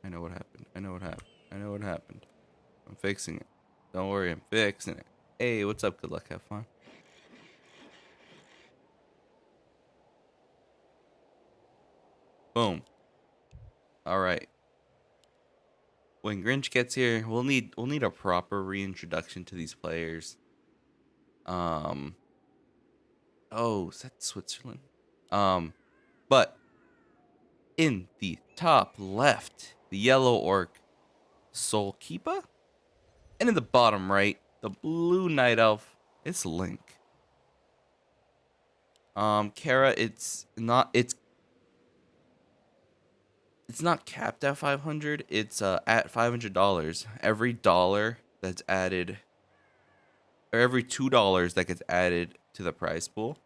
I know what happened. I know what happened. I know what happened. I'm fixing it. Don't worry, I'm fixing it. Hey, what's up? Good luck. Have fun. Boom. All right. When Grinch gets here, we'll need a proper reintroduction to these players. Um. Oh, is that Switzerland? Um. But in the top left, the yellow orc, SOULKEEPA, and in the bottom right, the blue night elf, it's Link. Kara, it's not capped at 500. It's at $500. Every dollar that's added, or every $2 that gets added to the prize pool,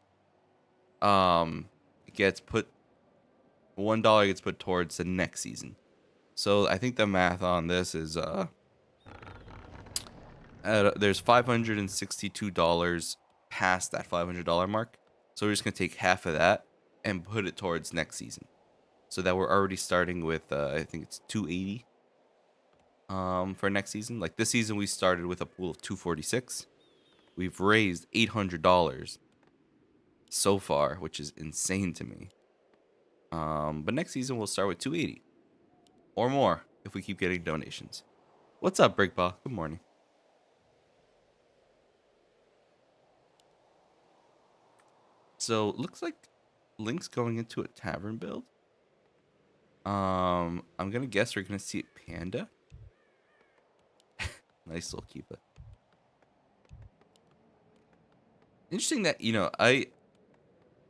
it gets put $1 gets put towards the next season. So I think the math on this is there's $562 past that $500 mark. So we're just gonna take half of that and put it towards next season, so that we're already starting with I think it's 280 for next season. Like this season we started with a pool of 246. We've raised $800 so far, which is insane to me. But next season we'll start with 280 or more if we keep getting donations. What's up, Brickball? Good morning. So looks like Link's going into a tavern build. I'm gonna guess we're gonna see a panda. Nice little keep it. Interesting that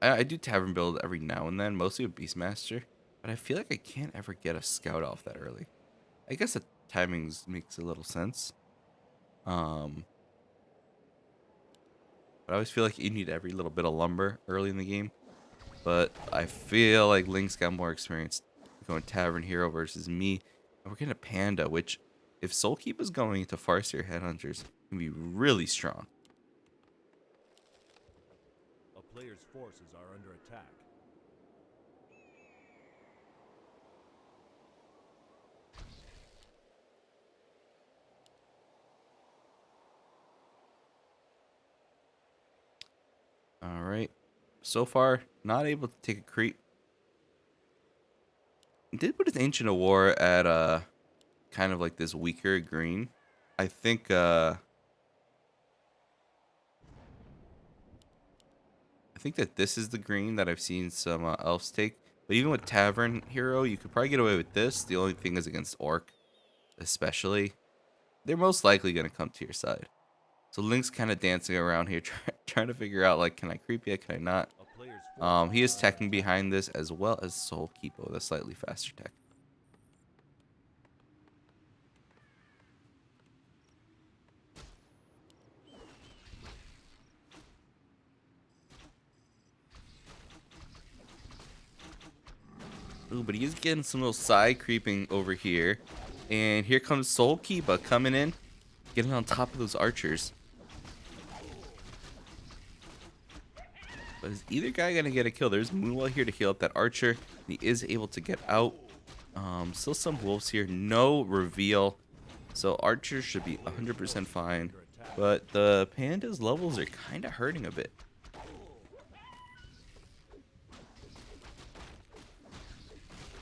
I do tavern build every now and then, mostly with Beastmaster, but I feel like I can't ever get a scout off that early. I guess the timings makes a little sense. But I always feel like you need every little bit of lumber early in the game. But I feel like Link's got more experience going Tavern Hero versus me. And we're getting a Panda, which, if SOULKEEPA is going into Farseer Headhunters, can be really strong. A player's forces are under attack. Alright. So far, not able to take a creep. Did put his Ancient of War at kind of like this weaker green. I think that this is the green that I've seen some elves take. But even with Tavern Hero, you could probably get away with this. The only thing is against Orc, especially. They're most likely going to come to your side. So Link's kind of dancing around here, trying to figure out, like, can I creep yet? Can I not? He is teching behind this as well as SOULKEEPA with a slightly faster tech. Ooh, but he is getting some little side creeping over here. And here comes SOULKEEPA coming in, getting on top of those archers. But is either guy going to get a kill? There's Moonwell here to heal up that archer. He is able to get out. Still some wolves here. No reveal. So archer should be 100% fine. But the panda's levels are kind of hurting a bit.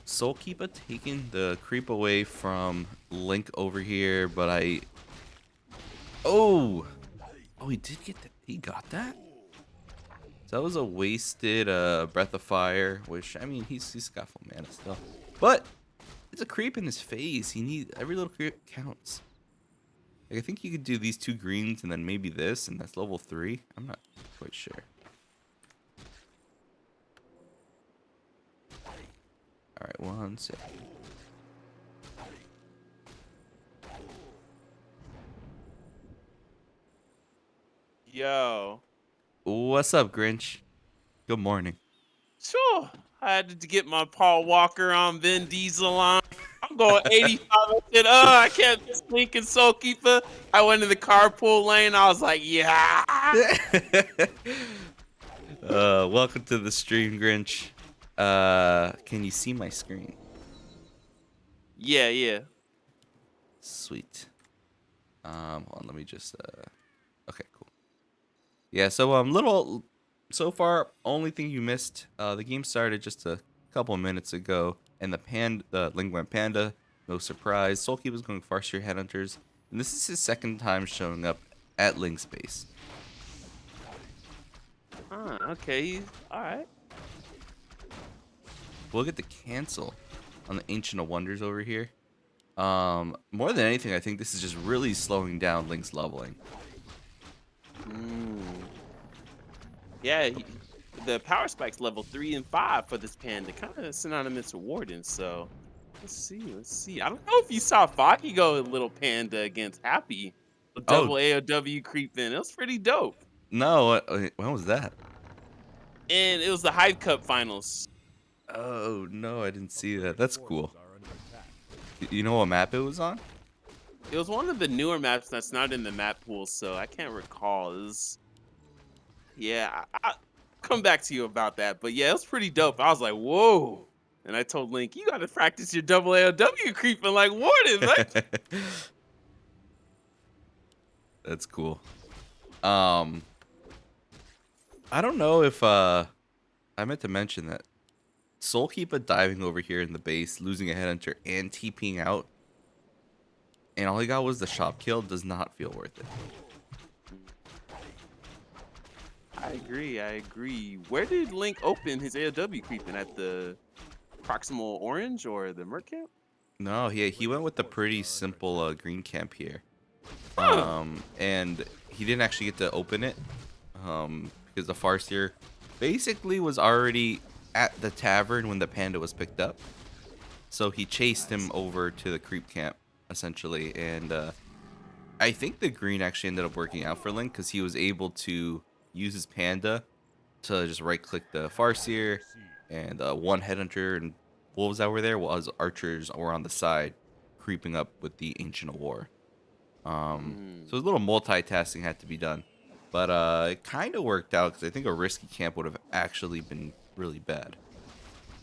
SOULKEEPA taking the creep away from Link over here, but oh, he did get that. He got that. So that was a wasted breath of fire, which, I mean, he's got full mana still, but it's a creep in his face. He needs every little creep counts. Like, I think you could do these two greens and then maybe this, and that's level 3. I'm not quite sure. All right, 1 second. Yo. What's up, Grinch? Good morning. Sure. I had to get my Paul Walker on Vin Diesel on. I'm going 85. I said, I can't just think in SOULKEEPA. I went in the carpool lane. I was like, yeah. Welcome to the stream, Grinch. Can you see my screen? Yeah, yeah. Sweet. Hold on, let me just okay, cool. Yeah, so little so far only thing you missed, the game started just a couple of minutes ago and the Link went panda, no surprise. Soulkeep was going Farseer Headhunters, and this is his second time showing up at Link's base. Okay. All right. We'll get the cancel on the Ancient of Wonders over here. More than anything, I think this is just really slowing down Link's leveling. Mm. Yeah, the power spikes level 3 and 5 for this panda, kind of synonymous with Warden. So let's see, let's see. I don't know if you saw Foggy go a little panda against Happy, a Oh double AOW creep in. It was pretty dope, no! When was that? and it was the Hype Cup finals. Oh no, I didn't A see that. player's That's forces cool. are under attack. You know what map it was on? It was one of the newer maps that's not in the map pool, so I can't recall. It was, yeah, I come back to you about that. But yeah, it was pretty dope. I was like, whoa. And I told Link, you got to practice your double AOW creeping like Warden, man. That's cool. I don't know if I meant to mention that Soulkeepa diving over here in the base, losing a headhunter and TPing out, and all he got was the shop kill, does not feel worth it. I agree. I agree. Where did Link open his AOW creeping, at the proximal orange or the merc camp? No, he went with the pretty simple green camp here. Huh. And he didn't actually get to open it because the Farseer basically was already at the tavern when the panda was picked up. So he chased him over to the creep camp, essentially. And I think the green actually ended up working out for Link because he was able to use his panda to just right-click the Farseer and one headhunter and wolves that were there, while his archers were on the side, creeping up with the Ancient of War. So a little multitasking had to be done, but it kind of worked out because I think a risky camp would have actually been really bad.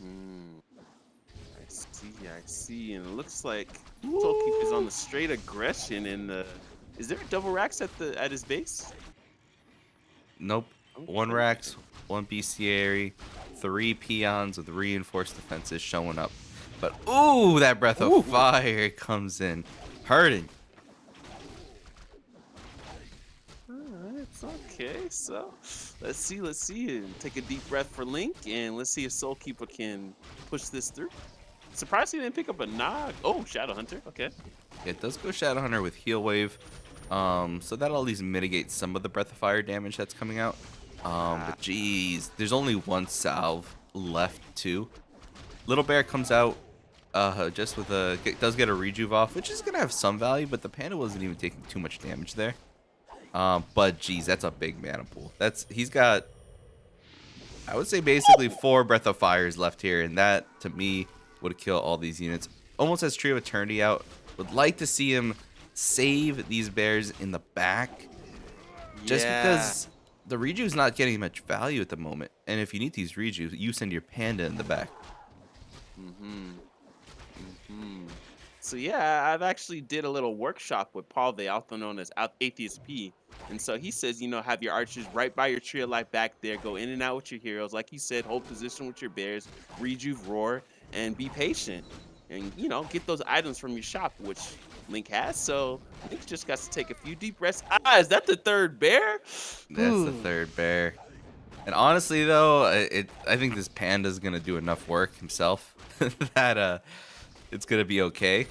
I see. I see. And it looks like Soulkeep is on the straight aggression. And is there double racks at his base? Nope, one Okay. Rax, one bestiary, 3 peons with reinforced defenses showing up. But ooh, that breath of fire comes in, hurting. It's okay. So let's see. Let's see. And take a deep breath for Link, and let's see if Soulkeeper can push this through. Surprised he didn't pick up a Nog. Oh, Shadow Hunter. Okay. It does go Shadowhunter with Heal Wave, so that'll at least mitigate some of the Breath of Fire damage that's coming out. But geez, there's only one salve left too. Little Bear comes out just with does get a rejuve off, which is gonna have some value, but the panda wasn't even taking too much damage there. But geez, that's a big mana pool. He's got, I would say, basically 4 Breath of Fires left here, and that to me would kill all these units. Almost has Tree of Eternity out. Would like to see him save these bears in the back, just because the rejuve's not getting much value at the moment. And if you need these rejuves, you send your panda in the back. So yeah, I've actually did a little workshop with Paul, the also known as Atheist P. And so he says, have your archers right by your tree of life back there, go in and out with your heroes. Like he said, hold position with your bears, rejuve, roar, and be patient. And, get those items from your shop, which Link has. So Link just got to take a few deep breaths. Is that the third bear? That's the third bear. And honestly, though, I think this panda's gonna do enough work himself that it's gonna be okay.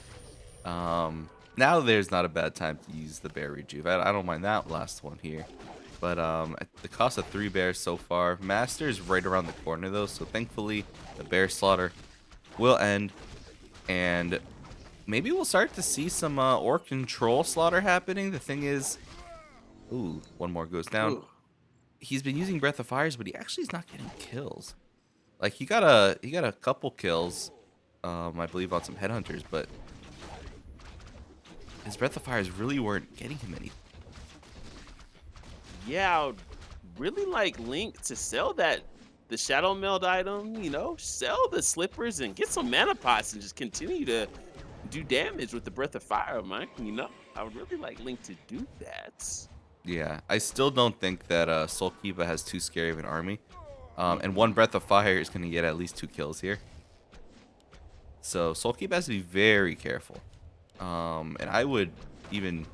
Now there's not a bad time to use the bear rejuve. I don't mind that last one here. But at the cost of 3 bears so far, Master's right around the corner though, so thankfully the bear slaughter will end, and maybe we'll start to see some orc control slaughter happening. The thing is, ooh, one more goes down. Ooh. He's been using Breath of Fires, but he actually is not getting kills. Like he got a couple kills, I believe, on some headhunters, but his Breath of Fires really weren't getting him any. Yeah, I would really like Link to sell the Shadow Meld item, sell the slippers and get some mana pots and just continue to do damage with the Breath of Fire, man. You know, I would really like Link to do that. Yeah, I still don't think that SOULKEEPA has too scary of an army. And one Mhm. Breath of Fire is going to get at least 2 kills here. So SOULKEEPA has to be very careful. And I would even,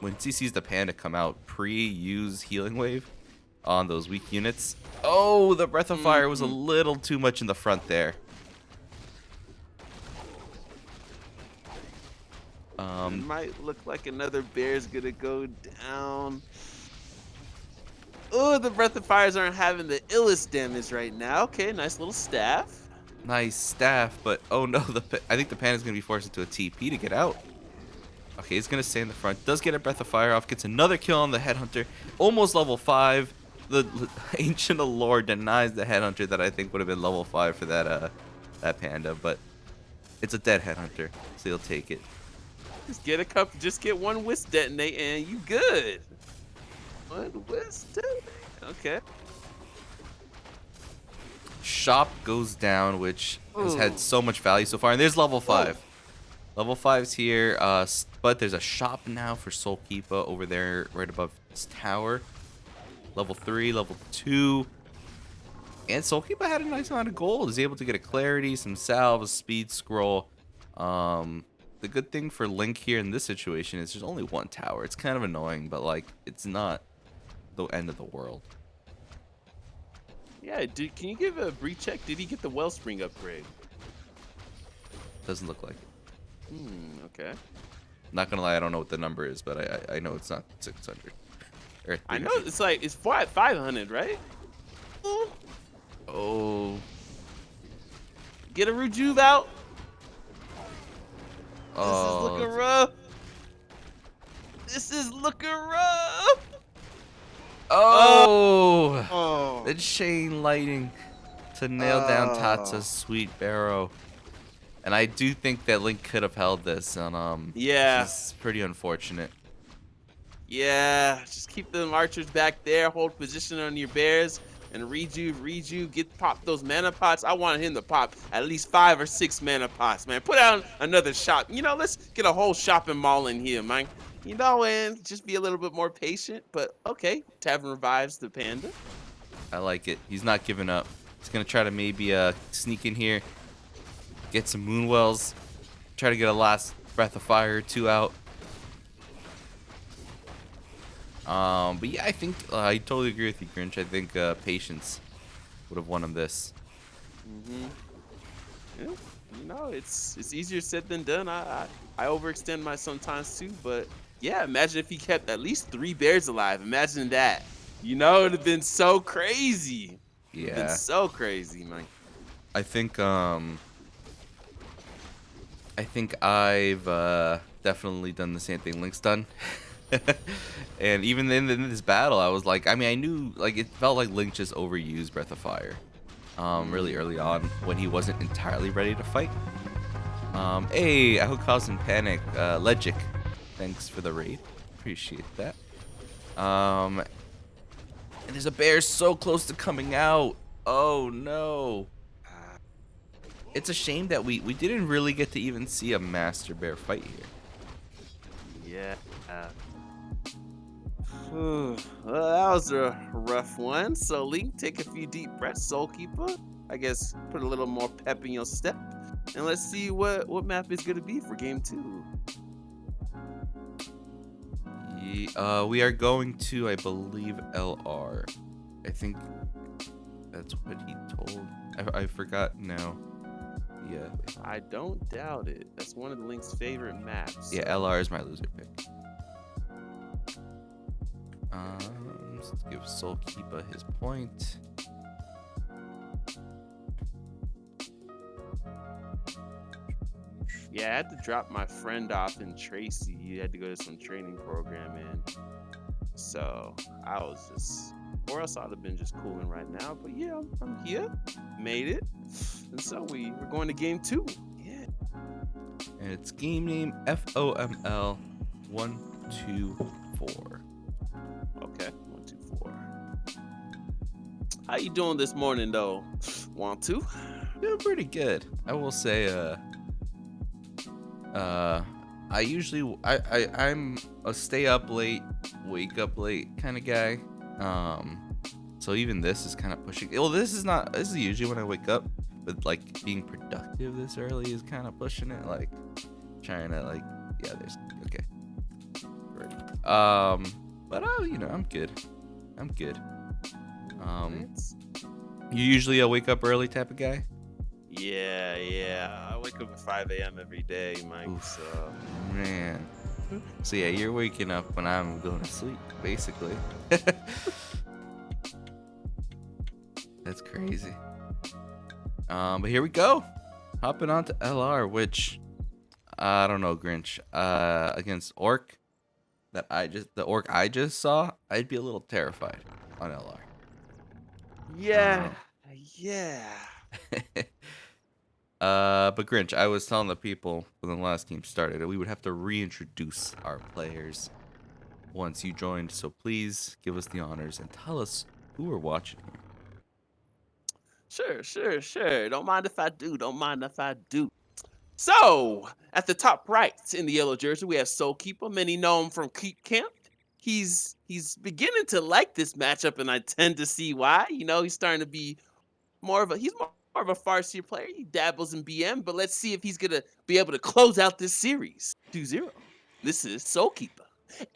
when he sees the panda come out, pre-use Healing Wave on those weak units. Oh, the Breath of Fire was a Mhm. little too much in the front there. It might look like another bear's gonna go down. Oh, the Breath of Fires aren't having the illest damage right now. Okay, nice little staff. Nice staff, but oh no, I think the panda's going to be forced into a TP to get out. Okay, he's going to stay in the front. Does get a Breath of Fire off. Gets another kill on the Headhunter. Almost level 5. The Ancient Allure denies the Headhunter that I think would have been level 5 for that panda, but it's a dead Headhunter, so he'll take it. Just get one Wisp detonate and you good. One Wisp detonate. Okay. Shop goes down, which has Ooh. had so much value so far. And there's level 5. Level 5's here, but there's a shop now for SOULKEEPA over there right above this tower. Level 3, level 2. And SOULKEEPA had a nice amount of gold. He's able to get a clarity, some salve, a speed scroll. The good thing for Link here in this situation is there's only one tower. It's kind of annoying, but like it's not the end of the world. Yeah, can you give a brief check? Did he get the Wellspring upgrade? Doesn't look like it. Okay. Not gonna lie, I don't know what the number is, but I know it's not 600. Or I know 300. it's 500, right? Oh. Get a Rejuve out. This is Oh. looking rough. This is looking rough. Oh. Oh. The chain lighting to nail down Tatsa's sweet barrow. And I do think that Link could have held this, and Yeah. it's pretty unfortunate. Yeah. Just keep them archers back there. Hold position on your bears. And Rejuve, pop those mana pots. I want him to pop at least 5 or 6 mana pots, man. Put out another shop. You know, let's get a whole shopping mall in here, man. You know, and just be a little bit more patient. But okay, Tavern revives the panda. I like it. He's not giving up. He's gonna try to maybe sneak in here, get some Moonwells, try to get a last Breath of Fire or 2 out. But yeah, I think I totally agree with you, Grinch. I think patience would have won him this. Yeah, you know, it's easier said than done. I overextend my sometimes too, but yeah, imagine if he kept at least 3 bears alive. Imagine that. You know, it'd have been so crazy. It'd have been Yeah, so crazy, man. I think I've definitely done the same thing Link's done. And even in this battle, I was like, I mean, I knew, like, it felt like Link just overused Breath of Fire really early on when he wasn't entirely ready to fight. Hey, I hope causing panic. Legic, thanks for the raid. Appreciate that. And there's a bear so close to coming out. Oh no. It's a shame that we didn't really get to even see a master bear fight here. Yeah. Well, that was a rough one. So, Link, take a few deep breaths, SOULKEEPA. I guess put a little more pep in your step. And let's see what map is going to be for game 2. We are going to, I believe, LR. I think that's what he told. I forgot now. Yeah. I don't doubt it. That's one of the Link's favorite maps. Yeah, LR is my loser pick. Let's give SOULKEEPA his point. Yeah, I had to drop my friend off in Tracy. He had to go to some training program, and so I was just, or else I'd have been just cooling right now. But yeah, I'm here, made it, and so we're going to game 2. Yeah. And it's game name FOML 124. Okay, 1, 2, 4. How you doing this morning, though? Want to? Doing pretty good. I will say, I usually I'm a stay up late, wake up late kind of guy. So even this is kind of pushing. Well, this is usually when I wake up, but like being productive this early is kind of pushing it. Like trying to like, yeah, there's okay. Ready. But I'm good. I'm good. You usually a wake up early type of guy? Yeah. I wake up at 5 a.m. every day, Mike. Oof. So Man. So yeah, you're waking up when I'm going to sleep, basically. That's crazy. But here we go. Hopping on to LR, which I don't know, Grinch. Against Orc the Orc I just saw, I'd be a little terrified on LR. yeah. But Grinch, I was telling the people when the last game started that we would have to reintroduce our players once you joined. So please give us the honors and tell us who we're watching here. Sure. Don't mind if I do. So, at the top right in the yellow jersey, we have SOULKEEPA. Many know him from Keep Camp. He's beginning to like this matchup, and I tend to see why. He's starting to be more of a Farseer player. He dabbles in BM, but let's see if he's gonna be able to close out this series 2-0. This is SOULKEEPA.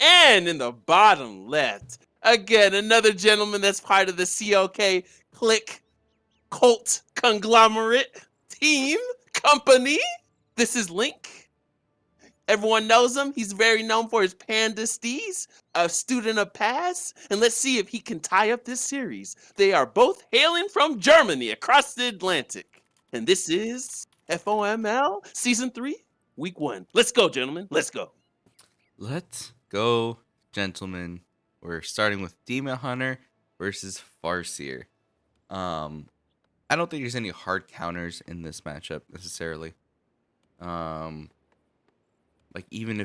And in the bottom left, again, another gentleman that's part of the COK clique cult conglomerate team company. This is Link. Everyone knows him. He's very known for his panda steez, a student of pass. And let's see if he can tie up this series. They are both hailing from Germany across the Atlantic. And this is FOML Season 3, Week 1. Let's go, gentlemen. Let's go. Let's go, gentlemen. We're starting with Demon Hunter versus Farseer. I don't think there's any hard counters in this matchup necessarily. Like even I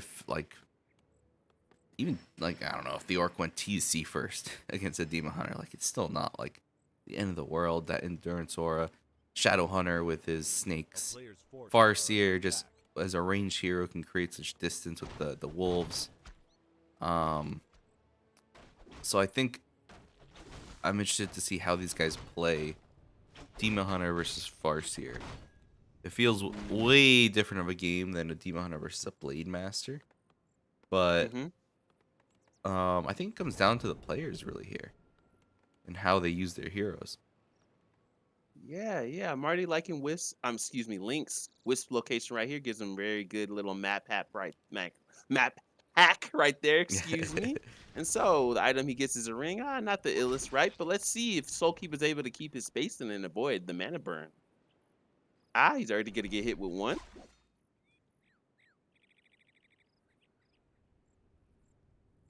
don't know if the Orc went TC first against a Demon Hunter, like it's still not like the end of the world. That endurance aura, Shadow Hunter with his snakes, Farseer just as a ranged hero can create such distance with the wolves. So I think I'm interested to see how these guys play Demon Hunter versus Farseer. It feels way different of a game than a Demon Hunter versus a Blade Master. But I think it comes down to the players really here and how they use their heroes. Yeah. I'm already liking Link's Wisp location right here. Gives him very good little map hack right there, excuse me. And so the item he gets is a ring. Not the illest, right? But let's see if SOULKEEPA is able to keep his spacing and avoid the mana burn. He's already gonna get hit with one.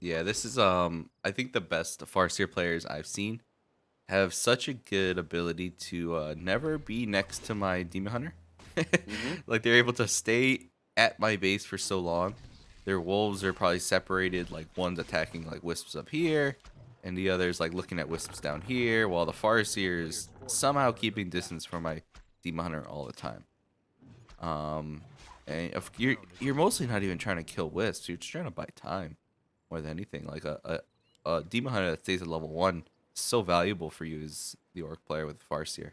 Yeah, this is I think the best Farseer players I've seen have such a good ability to never be next to my Demon Hunter. Like they're able to stay at my base for so long. Their wolves are probably separated, like one's attacking like wisps up here, and the other's like looking at wisps down here, while the Farseer is somehow keeping distance from my Demon Hunter all the time. And if you're mostly not even trying to kill wisps, you're just trying to buy time more than anything. Like a Demon Hunter that stays at level 1 is so valuable for you as the Orc player with Farseer.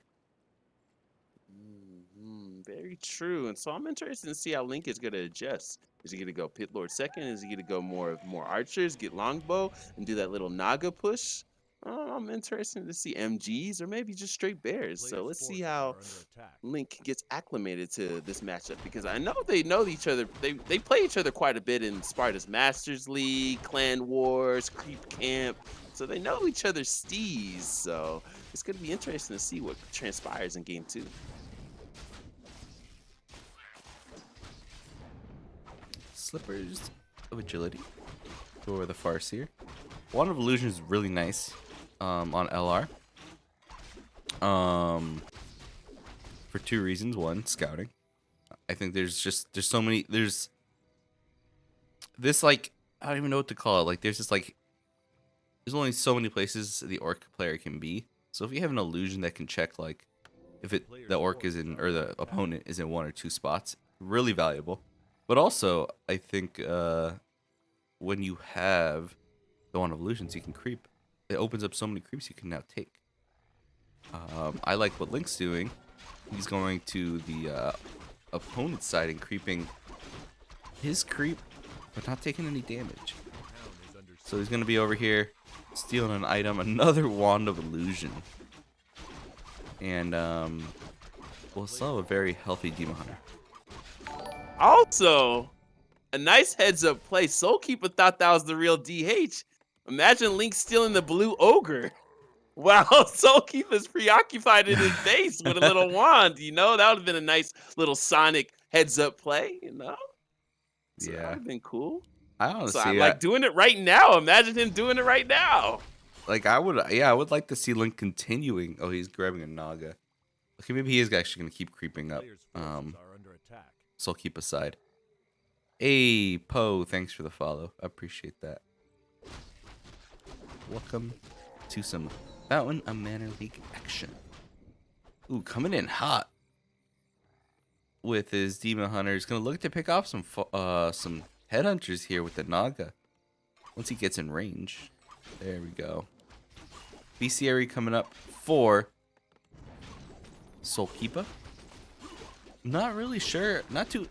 Very true. And so I'm interested to see how Link is going to adjust. Is he going to go Pit Lord second? Is he going to go more archers, get longbow, and do that little Naga push? I'm interested to see MGs or maybe just straight bears. So let's see how Link gets acclimated to this matchup, because I know they know each other. They play each other quite a bit in Sparta's Masters League, Clan Wars, Creep Camp. So they know each other's steez. So it's going to be interesting to see what transpires in game 2. Slippers of Agility for the Farseer. Wand of Illusion is really nice on LR. For 2 reasons. One, scouting. I think there's so many. There's this like I don't even know what to call it. Like there's only so many places the Orc player can be. So if you have an illusion that can check like if the Orc is in or the opponent is in 1 or 2 spots, really valuable. But also, I think when you have the one evolutions, you can creep. It opens up so many creeps you can now take. I like what Link's doing. He's going to the opponent's side and creeping his creep, but not taking any damage. So he's going to be over here stealing an item, another Wand of Illusion. And we'll still have a very healthy Demon Hunter. Also, a nice heads up play. SOULKEEPA thought that was the real DH. Imagine Link stealing the blue ogre. Wow, SOULKEEPA's preoccupied in his base with a little wand. That would have been a nice little Sonic heads up play. So that would have been cool. I So honestly I like doing it right now. Imagine him doing it right now. like I would like to see Link continuing. Oh, he's grabbing a Naga. Okay, maybe he is actually gonna keep creeping up. Players' forces are under attack. So I'll keep aside. Hey Poe, thanks for the follow. I appreciate that. Welcome to some Fountain of Mana League action. Ooh, coming in hot with his Demon Hunter. He's gonna look to pick off some headhunters here with the Naga. Once he gets in range. There we go. BCRE coming up for SOULKEEPA. Not really sure. Not too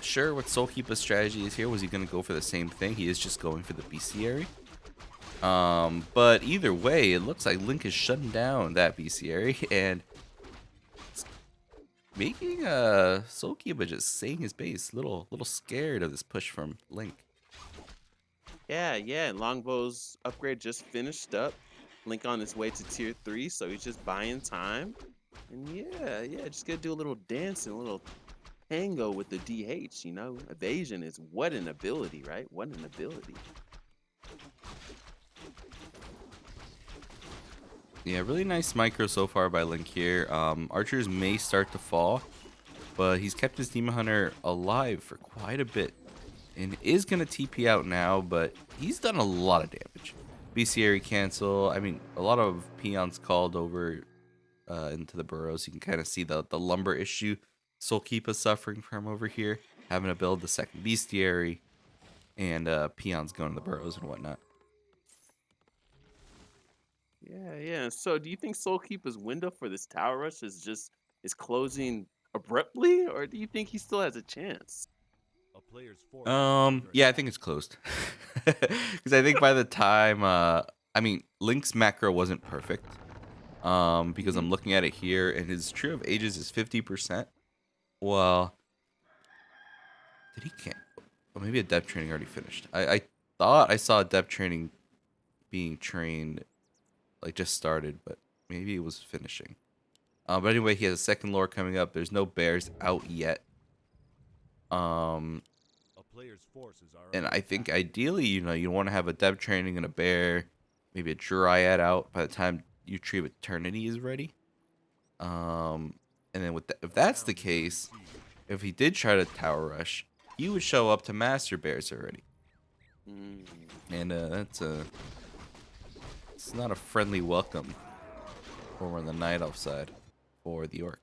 sure what SOULKEEPA's strategy is here. Was he going to go for the same thing? He is just going for the BCRE. But either way, it looks like Link is shutting down that BCRE and making SOULKEEPA just staying his base. Little scared of this push from Link. Yeah. Longbow's upgrade just finished up. Link on his way to tier 3, so he's just buying time. And yeah, just gonna do a little dance and a little tango with the DH. Evasion is what an ability, right? What an ability. Yeah, really nice micro so far by Link here. Archers may start to fall, but he's kept his Demon Hunter alive for quite a bit. And is going to TP out now, but he's done a lot of damage. BCRE cancel. I mean, a lot of peons called over into the burrows. You can kind of see the lumber issue SOULKEEPA suffering from over here. Having to build the second bestiary. And peons going to the burrows and whatnot. Yeah. So do you think SOULKEEPA's window for this tower rush is closing abruptly, or do you think he still has a chance? A player's forces are under Yeah, I attack. think it's closed. Because I think by the time, I mean, Link's macro wasn't perfect. Because I'm looking at it here, and his Tree of Ages is 50%. Well, did he can't? Well, maybe a depth training already finished. I thought I saw a depth training being trained, like just started, but maybe it was finishing. But anyway, he has a second lore coming up. There's no bears out yet. A player's forces are And under I think attack. ideally, you want to have a depth training and a bear, maybe a dryad out by the time your Tree of Eternity is ready. And then if that's the case, if he did try to tower rush, he would show up to master bears already. And it's not a friendly welcome over on the night elf side for the orc.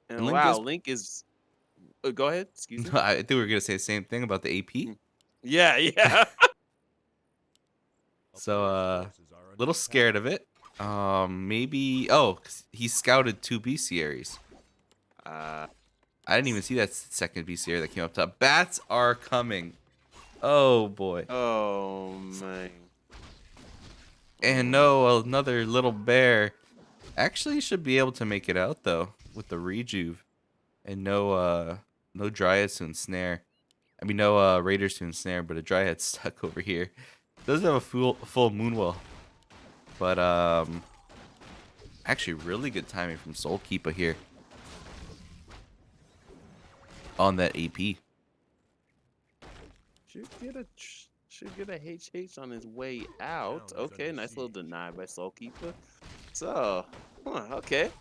And And Link wow, is- Link is. Go ahead. Excuse me. I think we were gonna say the same thing about the AP. Yeah. A So player's forces are under little attack. scared of it. Maybe 'cause he scouted 2 bestiaries. I didn't even see that second bestiary that came up top. Bats are coming. Oh boy. Oh man. And no, another little bear. Actually should be able to make it out though with the rejuve. And no dryads to ensnare. I mean no raiders to ensnare, but a dryad stuck over here. Doesn't have a full moonwell. But actually really good timing from SOULKEEPA here. On that AP. Should get a HH on his way out. Okay, nice little deny by SOULKEEPA. So, okay.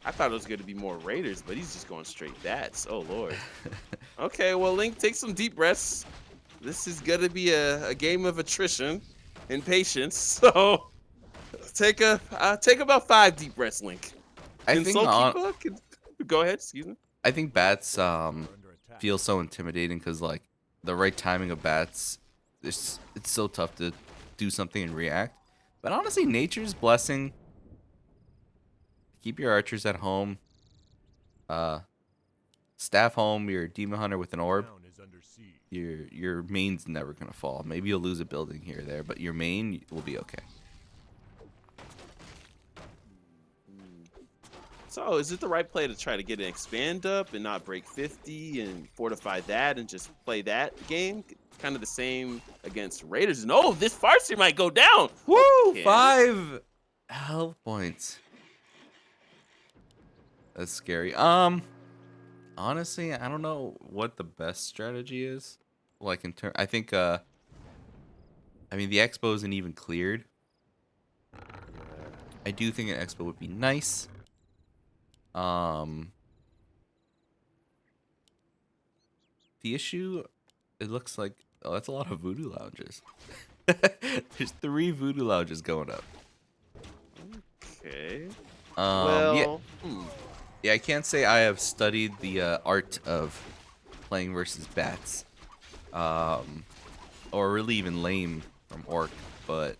I thought it was going to be more raiders, but he's just going straight bats. Oh lord. Okay, well Link, take some deep breaths. This is going to be a game of attrition and patience. So take about 5 deep breaths, Link. I And think SOULKEEPA go ahead. Excuse me. I think bats Are under attack. feel so intimidating because like the right timing of bats, it's so tough to do something and react. But honestly, nature's blessing. Keep your archers at home. Staff home your demon hunter with an orb. Town is under siege. Your main's never gonna fall. Maybe you'll lose a building here or there, but your main will be okay. So is it the right play to try to get an expand up and not break 50 and fortify that and just play that game? Kind of the same against Raiders. No, this Farseer might go down. Woo! Okay. 5 health points. That's scary. Honestly, I don't know what the best strategy is. Like in turn, I think. I mean, the expo isn't even cleared. I do think an expo would be nice. The issue, it looks like, oh, that's a lot of voodoo lounges. There's 3 voodoo lounges going up. Okay. Yeah, yeah, I can't say I have studied the art of playing versus bats, or really even lame from orc, but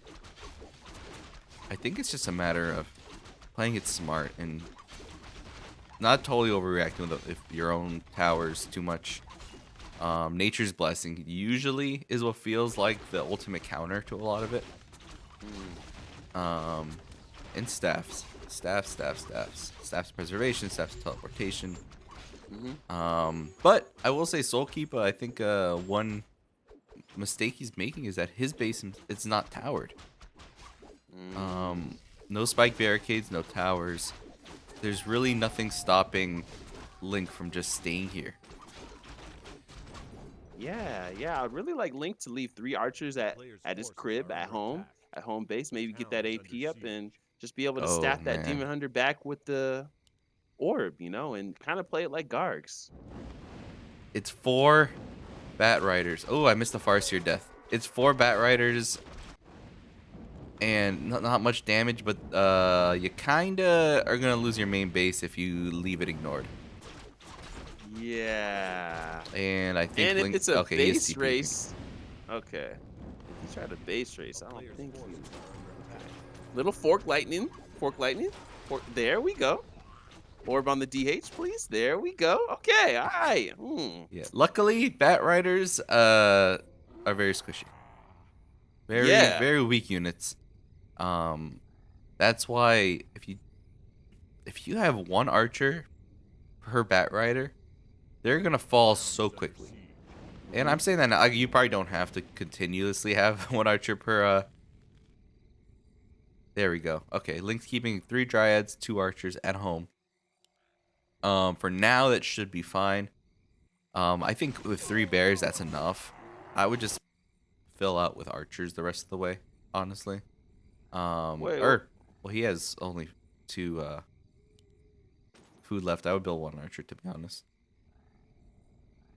I think it's just a matter of playing it smart and not totally overreacting with if your own tower's too much. Nature's blessing usually is what feels like the ultimate counter to a lot of it. And staffs preservation, staffs teleportation. But I will say SOULKEEPA, I think one mistake he's making is that his base it's not towered. No spike barricades, no towers. There's really nothing stopping Link from just staying here. Yeah. I'd really like Link to leave 3 archers at his crib at home base. Maybe get that AP up and just be able to Oh, staff that man. demon hunter back with the orb, and kind of play it like Gargs. It's 4 Bat Riders. Oh, I missed the Farseer death. It's 4 Bat Riders and not much damage, but you kinda are gonna lose your main base if you leave it ignored. Yeah. And I think And if Link, it's a okay, he is base TPing. race, okay. If he tried a base race, I don't Player's think he. forces are under attack. Little fork lightning. There we go. Orb on the DH, please. There we go. Okay, all right. Yeah. Luckily, Bat Riders are very squishy. Very Yeah. very weak units. That's why if you have 1 archer per Bat Rider, they're gonna fall so quickly. And I'm saying that now, you probably don't have to continuously have 1 archer per. There we go. Okay, Link's keeping 3 Dryads, 2 archers at home. For now, that should be fine. I think with 3 bears, that's enough. I would just fill out with archers the rest of the way, honestly. Well, he has only 2 food left. I would build 1 archer, to be honest.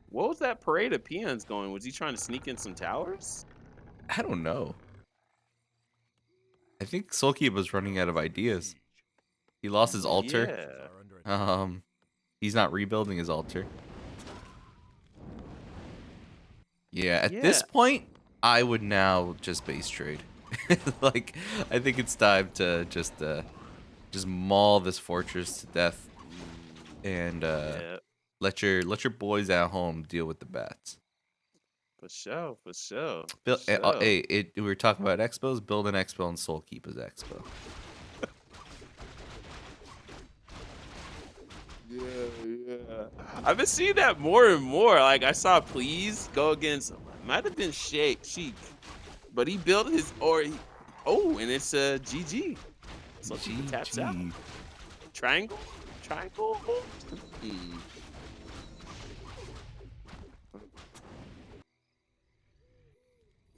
What was that parade of peons going? Was he trying to sneak in some towers? I don't know. I think SOULKEEPA was running out of ideas. He lost his altar. Yeah. Are under attack. He's not rebuilding his altar. Yeah, at this point, I would now just base trade. Like, I think it's time to just maul this fortress to death, and let your boys at home deal with the bats. For sure. Hey, we were talking about expos. Build an expo on SOULKEEPA's expo. Yeah. I've been seeing that more and more. Like I saw Please go against, might have been Sheik, but he built his and it's a GG. So he taps out. Triangle.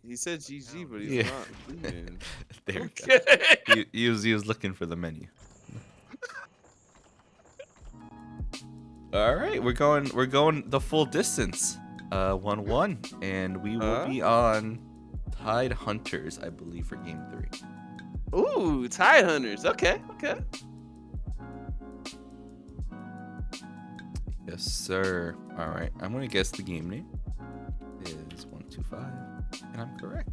He said GG, but he's not. There. Okay. He was looking for the menu. All right, we're going the full distance. 1-1, and we will be on Tide Hunters, I believe, for game 3. Ooh, Tide Hunters. Okay. Yes, sir. All right. I'm going to guess the game name is 125. And I'm correct.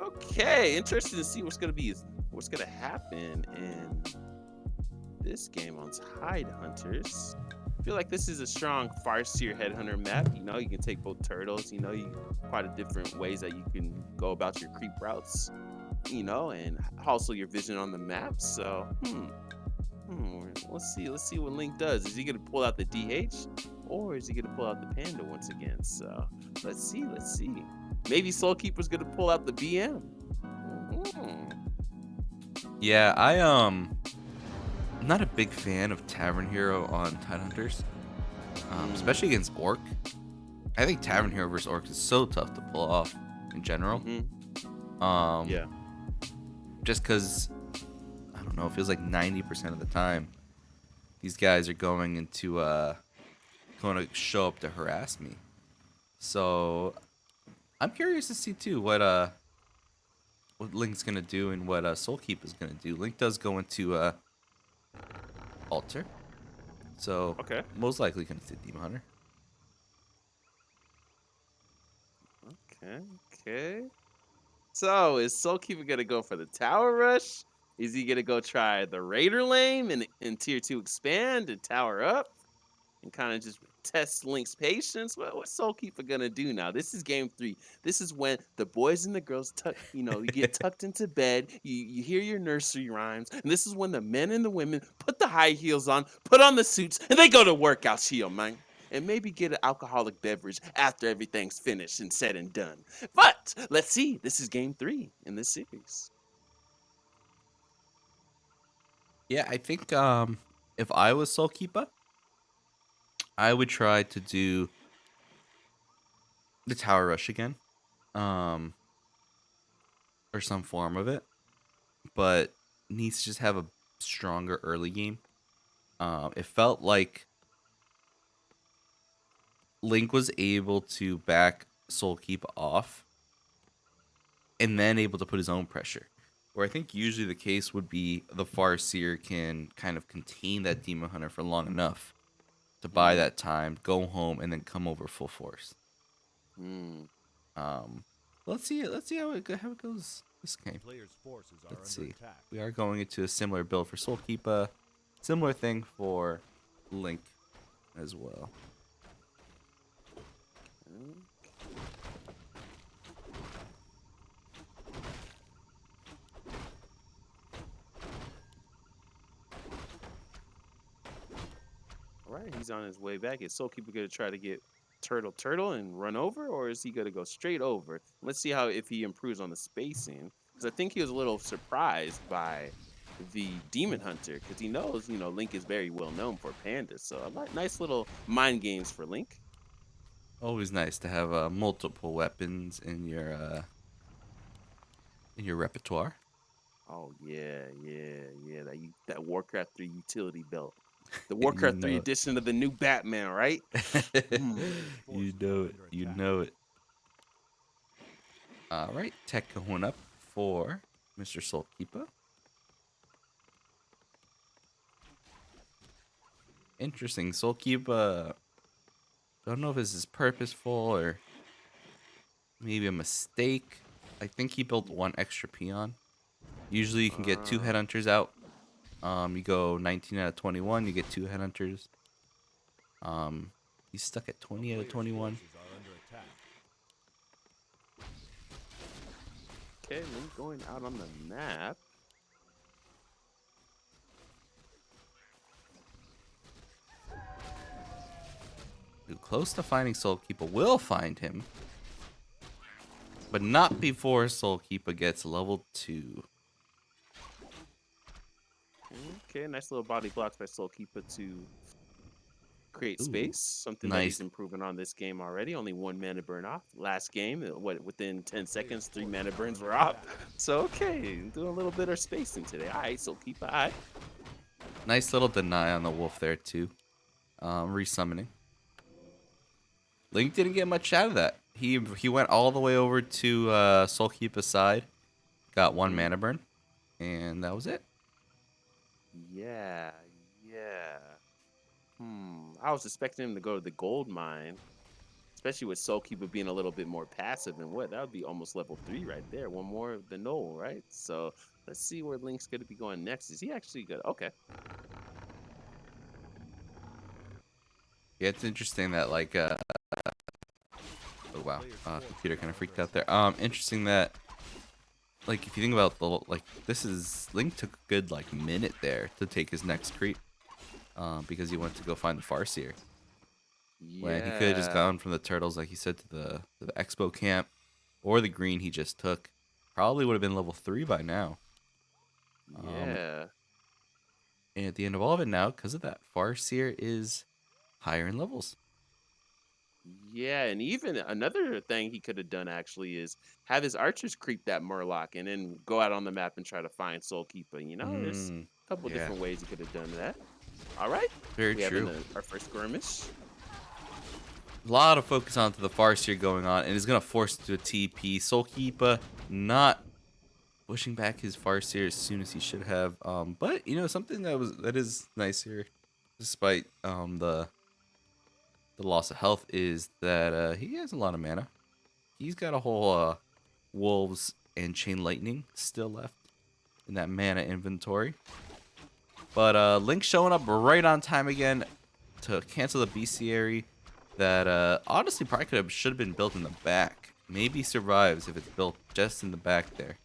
Okay, interesting to see what's gonna happen in this game on Tide Hunters. I feel like this is a strong Farseer Headhunter map. You know, you can take both turtles. You know, quite a different ways that you can go about your creep routes. You know, and also your vision on the map. So, let's see what Link does. Is he gonna pull out the DH, or is he gonna pull out the Panda once again? So, let's see. Maybe Soulkeeper's gonna pull out the BM. Mhm. Yeah, I'm not a big fan of Tavern Hero on Tidehunters, especially against Orc. I think Tavern Hero versus Orc is so tough to pull off in general. Yeah. Just because, I don't know, it feels like 90% of the time these guys are going to show up to harass me. So I'm curious to see too what Link's gonna do and what Soulkeep is gonna do. Link does go into altar, so Okay. most likely gonna see Demon Hunter. Okay. So is Soulkeeper gonna go for the tower rush? Is he gonna go try the Raider lane and in tier 2 expand and tower up and kind of just test Link's patience? What's Soulkeeper gonna do now? This is game 3. This is when the boys and the girls you get tucked into bed, you hear your nursery rhymes, and this is when the men and the women put the high heels on, put on the suits, and they go to work out here, man. And maybe get an alcoholic beverage after everything's finished and said and done. But let's see. This is game 3 in this series. Yeah, I think if I was Soulkeeper, I would try to do the tower rush again, um, or some form of it, but needs to just have a stronger early game. It felt like Link was able to back Soulkeep off and then able to put his own pressure. Where I think usually the case would be the Farseer can kind of contain that Demon Hunter for long enough to buy that time, go home, and then come over full force. Mm. Um, let's see how it goes this game. Player's forces are Let's under see. attack. We are going into a similar build for Soulkeepa, similar thing for Link as well. All right, he's on his way back. Is Soulkeeper going to try to get Turtle and run over, or is he going to go straight over? Let's see if he improves on the spacing, because I think he was a little surprised by the Demon Hunter, because he knows, Link is very well known for pandas. So nice little mind games for Link. Always nice to have multiple weapons in your repertoire. Oh yeah. That Warcraft 3 utility belt, the You Warcraft 3 know it. edition of the new Batman, right? You know it. You know it. All right, tech going up for Mr. Soulkeeper. Interesting. Soulkeeper. Don't know if this is purposeful or maybe a mistake. I think he built one extra peon. Usually you can get 2 headhunters out. You go 19 out of 21, you get 2 headhunters. He's stuck at 20 out of 21. Forces are under attack. Okay, Link going out on the map. Too close to finding Soulkeeper. Will find him. But not before Soulkeeper gets level 2. Okay, nice little body blocks by Soulkeeper to create Ooh, space. Something that he's improving on this game already. Only 1 mana burn off. Last game, within 10 seconds, 3 mana burns were off. So, okay, doing a little bit of spacing today. All right, Soulkeeper, all right. Nice little deny on the wolf there too. Resummoning. Link didn't get much out of that. He went all the way over to Soulkeeper's side, got 1 mana burn, and that was it. Yeah, yeah. I was expecting him to go to the gold mine, especially with Soulkeeper being a little bit more passive than what that would be almost level 3 right there. One more than Noel, right? So let's see where Link's gonna be going next. Is he actually good? Okay. Yeah, it's interesting that like oh wow, Player's computer forces kind are of freaked under out there. attack. Interesting that like if you think about the like this is Link took a good like minute there to take his next creep, because he went to go find the Farseer when he could have just Yeah. gone from the turtles like he said to the expo camp or the green he just took. Probably would have been level 3 by now. Um, Yeah. and at the end of all of it now, because of that, Farseer is higher in levels. Yeah, and even another thing he could have done actually is have his archers creep that Murloc and then go out on the map and try to find Soulkeeper. You know, there's a couple Yeah, different ways he could have done that. All right, very we have true. our first skirmish. A lot of focus onto the Farseer going on, and is going to force it to a TP. SOULKEEPA not pushing back his Farseer as soon as he should have. But you know something that is nice here, despite the loss of health, is that he has a lot of mana. He's got a whole Wolves and Chain Lightning still left in that mana inventory. But Link showing up right on time again to cancel the bestiary that honestly probably should have been built in the back. Maybe survives if it's built just in the back there.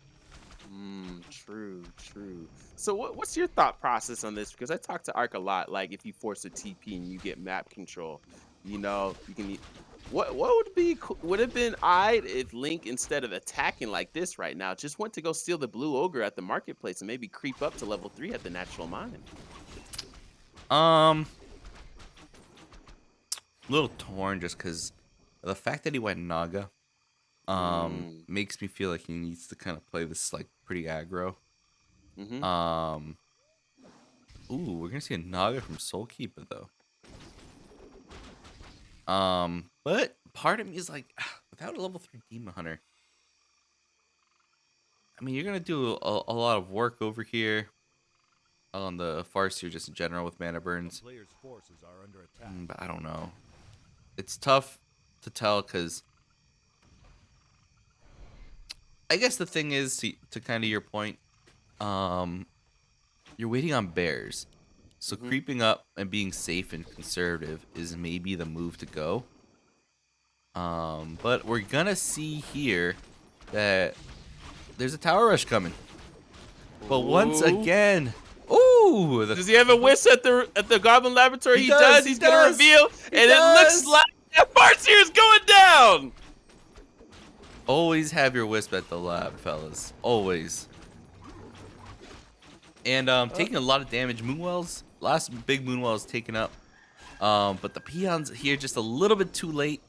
True, true. So what's your thought process on this? Because I talk to Ark a lot. Like if you force a TP and you get map control, you know, you can. What would be would have been odd if Link instead of attacking like this right now just went to go steal the blue ogre at the marketplace and maybe creep up to level 3 at the natural mine. Um, little torn just because the fact that he went Naga Mm, makes me feel like he needs to kind of play this like pretty aggro. mm-hmm. Um, ooh, we're gonna see a Naga from Soulkeeper though. But part of me is like, without a level 3 Demon Hunter, I mean, you're gonna do a lot of work over here on the Farseer just in general with mana The burns. player's forces are under attack. But I don't know. It's tough to tell because I guess the thing is to kind of your point, um, you're waiting on bears. So Mm-hmm. creeping up and being safe and conservative is maybe the move to go. But we're gonna see here that there's a tower rush coming. But once Ooh. again, ooh, Does he have a whisk at the Goblin Laboratory? He He does, does. he He's gonna does. reveal, He and it looks does. like that Farseer is going down. always have your wisp at the lab, fellas. Always. And taking a lot of damage. Moonwell's last big Moonwell is taken up. But the peons here just a little bit too late.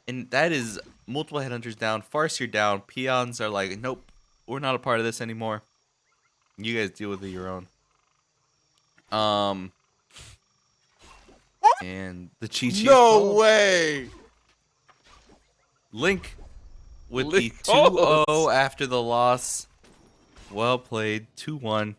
And that is multiple headhunters down, Farseer down. Peons are like, nope, we're not a part of this anymore. You guys deal with it your own. And the Chi Chi. No way. Link with Link- the 2-0 after the loss. Well played. 2-1.